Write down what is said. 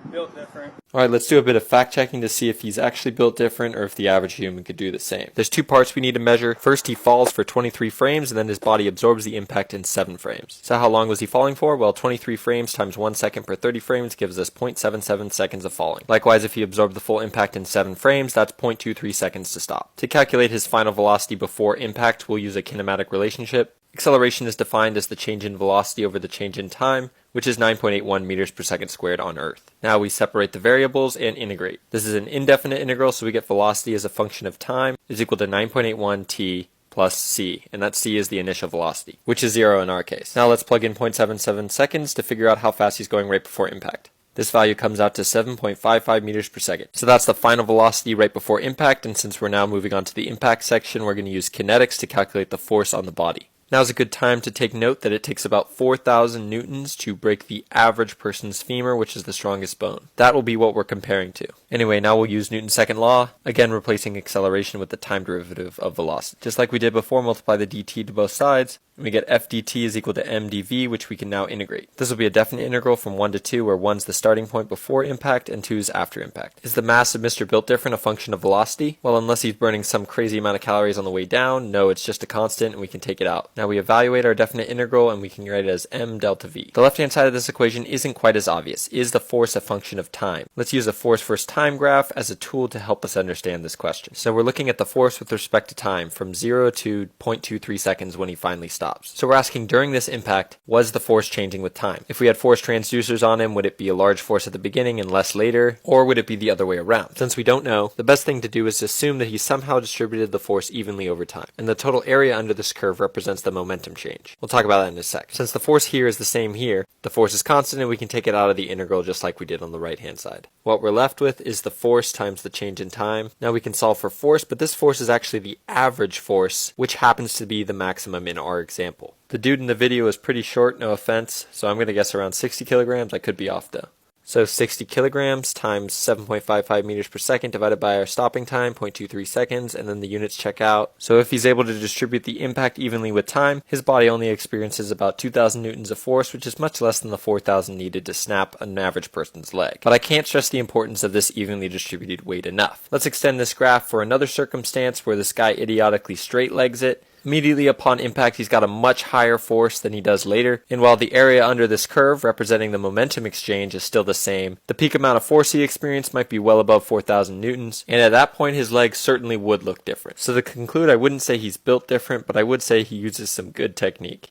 Built different. Alright, let's do a bit of fact checking to see if he's actually built different or if the average human could do the same. There's two parts we need to measure. First, he falls for 23 frames, and then his body absorbs the impact in 7 frames. So how long was he falling for? Well, 23 frames times 1 second per 30 frames gives us 0.77 seconds of falling. Likewise, if he absorbed the full impact in 7 frames, that's 0.23 seconds to stop. To calculate his final velocity before impact, we'll use a kinematic relationship. Acceleration is defined as the change in velocity over the change in time, which is 9.81 meters per second squared on Earth. Now we separate the variables and integrate. This is an indefinite integral, so we get velocity as a function of time is equal to 9.81 t plus c, and that c is the initial velocity, which is 0 in our case. Now let's plug in 0.77 seconds to figure out how fast he's going right before impact. This value comes out to 7.55 meters per second. So that's the final velocity right before impact, and since we're now moving on to the impact section, we're going to use kinetics to calculate the force on the body. Now's a good time to take note that it takes about 4,000 newtons to break the average person's femur, which is the strongest bone. That will be what we're comparing to. Anyway, now we'll use Newton's second law, again replacing acceleration with the time derivative of velocity. Just like we did before, multiply the dt to both sides, and we get f dt is equal to mdv, which we can now integrate. This will be a definite integral from 1 to 2, where 1's the starting point before impact and 2's after impact. Is the mass of Mr. Built Different a function of velocity? Well, unless he's burning some crazy amount of calories on the way down, no, it's just a constant and we can take it out. Now we evaluate our definite integral and we can write it as m delta v. The left-hand side of this equation isn't quite as obvious. Is the force a function of time? Let's use a force versus time graph as a tool to help us understand this question. So we're looking at the force with respect to time from 0 to 0.23 seconds when he finally stops. So we're asking, during this impact, was the force changing with time? If we had force transducers on him, would it be a large force at the beginning and less later? Or would it be the other way around? Since we don't know, the best thing to do is to assume that he somehow distributed the force evenly over time. And the total area under this curve represents the momentum change. We'll talk about that in a sec. Since the force here is the same here, the force is constant and we can take it out of the integral just like we did on the right hand side. What we're left with is the force times the change in time. Now we can solve for force, but this force is actually the average force, which happens to be the maximum in our example. The dude in the video is pretty short, no offense, so I'm going to guess around 60 kilograms. I could be off though. So 60 kilograms times 7.55 meters per second divided by our stopping time, 0.23 seconds, and then the units check out. So if he's able to distribute the impact evenly with time, his body only experiences about 2,000 newtons of force, which is much less than the 4,000 needed to snap an average person's leg. But I can't stress the importance of this evenly distributed weight enough. Let's extend this graph for another circumstance where this guy idiotically straight legs it. Immediately upon impact, he's got a much higher force than he does later, and while the area under this curve, representing the momentum exchange, is still the same, the peak amount of force he experienced might be well above 4,000 newtons, and at that point his legs certainly would look different. So to conclude, I wouldn't say he's built different, but I would say he uses some good technique.